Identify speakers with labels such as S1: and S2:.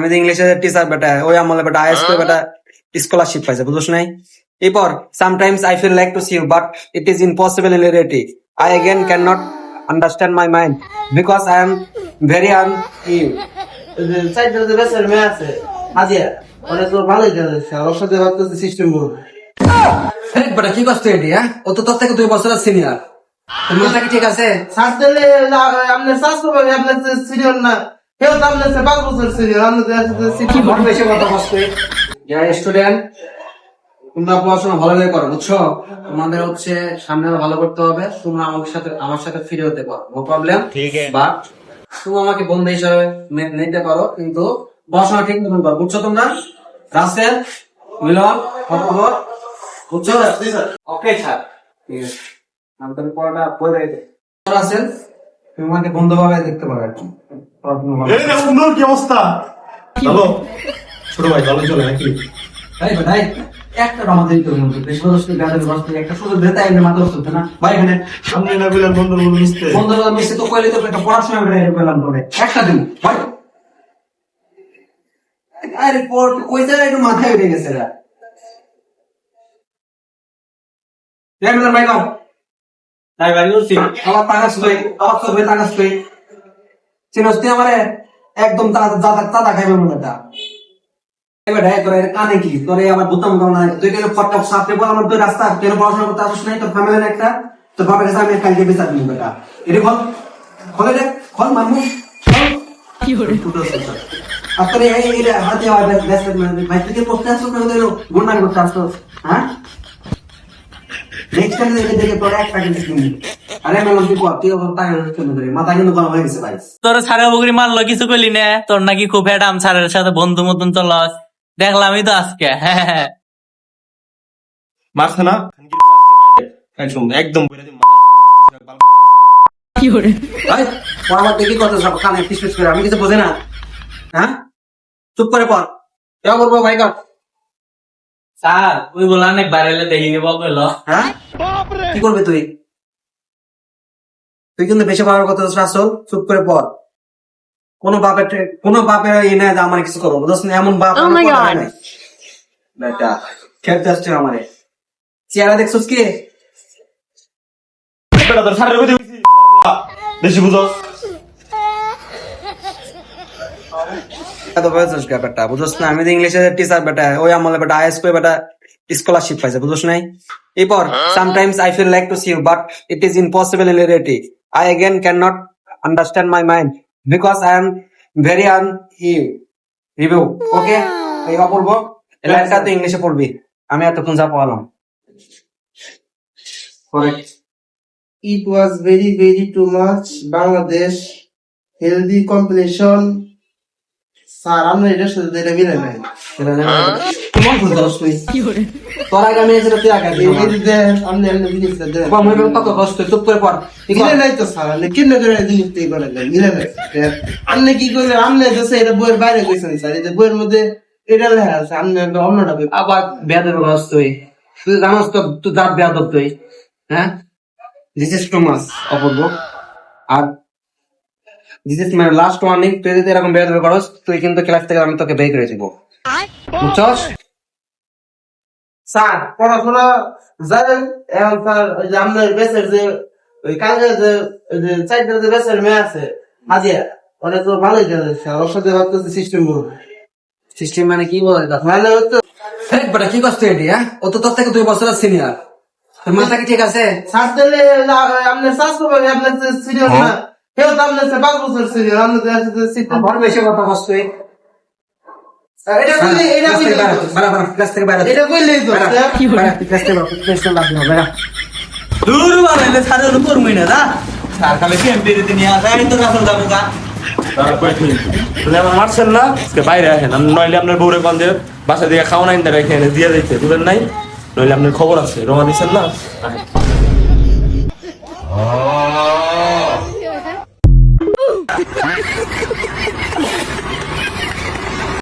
S1: আমি তো ইংলিশের টিচার বেটা, ওই আমলে বেটা আইএস করে বেটা স্কলারশিপ পাইছে, বুঝছ নাই? এরপর sometimes I feel like to see you but it is impossible in reality. I again cannot understand my mind because I am very you.
S2: সাইডে যে বেসের মেয়ে আছে হাজিয়া ওরা তো ভালোই যাচ্ছে ওর সাথে ভাবতেছে সিস্টেম করবে
S1: বেটা কি করছো এটি? হ্যাঁ, ও তো তোর থেকে 2 বছরের সিনিয়র। তোর মাথা কি ঠিক আছে?
S2: সাত দিলে আপনার শ্বাস করবে আপনার সিনিয়র না কেউ তো আপনার 5 বছর সিনিয়র
S1: কি বড় বেশি কথা বলছো? যারা স্টুডেন্ট, তোমরা পড়াশোনা ভালোভাবে করো, বুঝছো? তোমাদের হচ্ছে সামনে আরো ভালো করতে হবে। তোমরা আমার সাথে ফিরে হতে পারো, নো প্রবলেম। বাট তুমি আমাকে বন্ধু হিসাবে নিতে পারো, কিন্তু পড়াশোনা ঠিক মতন করো, বুঝছো? তোমরা রাসেল, মিলন, খবর, বুঝছো? ওকে স্যার, ঠিক আছে। আমি তাহলে পড়াটা পড়ে দিই। রাসেল, তুমি আমাকে বন্ধু ভাবে দেখতে পারো আর কি।
S3: কি অবস্থা? ভালো ছোট ভাই, ভালো চলে নাকি?
S1: ভাই একটা আমাদের বেশি একটা সুযোগ দিতে মাত্র চলছে না ভাই। এখানে
S3: সামনে না বললেন বন্ধুর বন্ধু মিশতে
S1: বন্ধু মিশে তো কইলে তো একটা পড়াশোনা পেলাম তোরে একটা দিন ভাই। আরে পড় কইতে একটু মাথায় উঠে গেছে রা। ভাই গাও
S3: তাই ভাই বলছি
S1: আবার টাকাস লই, আবার তো ভাই টাকাস লই চিনস তুই আমারে একদম দাদা খাইবে মনে এটা। এবার তোর কানে কি তোর আমার বুতাম না, তুই কেন ফটকা সাপড়ে বল আমার তুই রাস্তা কেন পড়াশোনা করতে আসিস নাই? তোর ফ্যামিলির একটা তোর বাবার কাছে আমি কালকে বিচার নিব বেটা। এটা বল খলে রে, খল মামু কি করে আর তোর এই হাতে ব্যস্ত ভাই তুই পড়তে আসছিস না? তোর গুন্ডা করতে আসছিস? হ্যাঁ, নেক্সট টাইম দেখে তোর একটা কিন্তু কিনবি। আরে মেলাম তুই তুই টাকা চলে ধরে মাথা কিন্তু গরম হয়ে গেছে ভাই।
S4: তোর সারা বকরি মারলো কিছু করলি না? তোর নাকি খুব হ্যাডাম স্যারের সাথে বন্ধু মতন চলস, দেখলামই তো আজকে। হ্যাঁ
S3: মারছে না একদম
S4: কি করে
S1: ভাই আমার দেখি কত সব কানে ফিসফিস করে, আমি কিছু বোঝে না। হ্যাঁ, চুপ করে পড়। কে করবো ভাই কর?
S4: স্যার ওই বলে অনেক বাইরে দেখিনি বললো।
S1: হ্যাঁ, কি করবে তুই? তুই কিন্তু বেশি পাওয়ার কথা আসল, চুপ করে পড়। কোনো বাপের এই না আমার কিছু করবো, বুঝছ না? এমন বাপ বেটা খেলতে আসছে আমারে। চেহারা দেখছিস কি?
S3: তোর সারের কথা বলছি বেশি বুঝো
S1: এত বয়স ব্যাপারটা বুঝছ না? আমি তো ইংলিশের টিচার বেটা, ওই আমলে বেটা আইএস করে বেটা স্কলারশিপ পাইছে, বুঝছ নাই? এরপর sometimes I feel like to see you but it is impossible in reality. I again cannot understand my mind because I am very review. ওকে, এই অপূর্ব এই লাইনটা তো ইংলিশে পড়বি, আমি এতক্ষণ যা পড়ালাম। Correct.
S2: It was very too much Bangladesh healthy compilation sir আমরা এটার সাথে এটা মিলে নাই
S1: কেমন বুঝছস তুই? তোর আগে আমি এসে তুই আগে
S2: এই যে আপনি জিনিসটা দেন
S1: কত কষ্ট, চুপ করে পড়।
S2: মিলে নাই তো স্যার আপনি কেন করে জিনিস তৈরি করে নাই মিলে নাই আপনি কি করলেন? আপনি যে এটা বইয়ের বাইরে কইছেন স্যার, এই যে বইয়ের মধ্যে এটা লেখা আছে আপনি অন্যটা
S1: আবার বেয়াদব বাস তুই জানাস তো, তুই জাত বেয়াদব তুই। হ্যাঁ, this is too much Apurba. আর this is my last warning, তুই যদি এরকম বেয়াদব করস তুই কিন্তু ক্লাস থেকে আমি তোকে বের করে দিব, বুঝছস?
S2: স্যার পড়াশোনা জানেন এখন স্যার ওই যে আপনার বেসের যে ওই কালকে যে সাইডে যে বেসের মেয়ে আছে হাজিয়া ওরা তো ভালোই যাচ্ছে ওর সাথে ভাবতেছে সিস্টেম করবে
S1: সিস্টেম মানে কি বলে?
S2: মানে হচ্ছে
S1: বেটা কি করছো এটি? হ্যাঁ, ও তো তোর থেকে 2 বছরের সিনিয়র। তোর মাথা কি ঠিক আছে?
S2: সাত দিলে আপনার শ্বাস করবে আপনার সিনিয়র না কেউ তো আপনার 5 বছর সিনিয়র আপনার
S1: বড় বেশি কথা বলছ তুই।
S2: এটা কইলে এটা কইলে
S1: ক্লাস থেকে বাইরে
S2: এটা কইলেই তো
S1: ক্লাস থেকে বাইরে
S4: দূর বানাইলে স্যারের উপর মইনা দা স্যার খালি কেমপে দিতে নিয়ে আসা এই তো কাছে যাবো গা।
S3: আমার মারছেন না আজকে বাইরে আসেন, নইলে আপনার বউরে কন্দে বাসা দিয়ে খাওয়া নাই দেখা এখানে দিয়ে দিচ্ছে বুঝলেন নাই, নইলে আপনার খবর আছে রোমা দিচ্ছেন না।